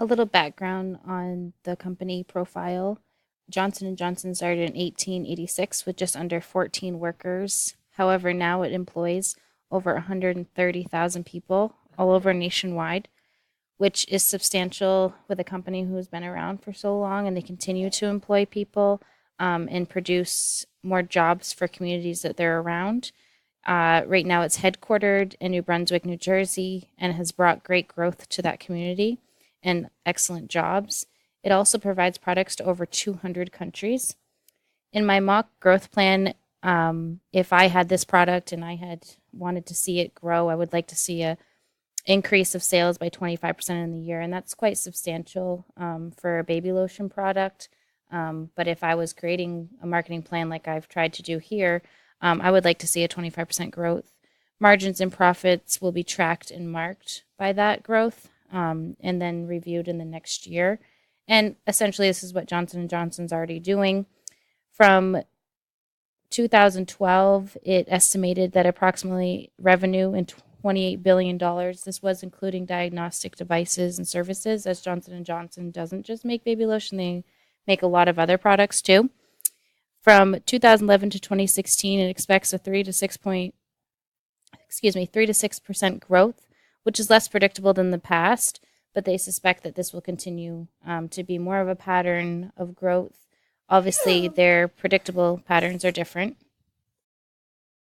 A little background on the company profile. Johnson & Johnson started in 1886 with just under 14 workers. However, now it employs over 130,000 people all over nationwide, which is substantial with a company who has been around for so long, and they continue to employ people and produce more jobs for communities that they're around. Right now, it's headquartered in New Brunswick, New Jersey, and has brought great growth to that community and excellent jobs. It also provides products to over 200 countries. In my mock growth plan, if I had this product and I had wanted to see it grow, I would like to see a increase of sales by 25% in the year, and that's quite substantial for a baby lotion product. But if I was creating a marketing plan like I've tried to do here, I would like to see a 25% growth. Margins and profits will be tracked and marked by that growth, and then reviewed in the next year. And essentially, this is what Johnson and Johnson's already doing. From 2012, it estimated that approximately revenue in $28 billion. This was including diagnostic devices and services, as Johnson and Johnson doesn't just make baby lotion, they make a lot of other products too. From 2011 to 2016, it expects a 3 to 6% growth, which is less predictable than the past, but they suspect that this will continue to be more of a pattern of growth. Obviously, their predictable patterns are different.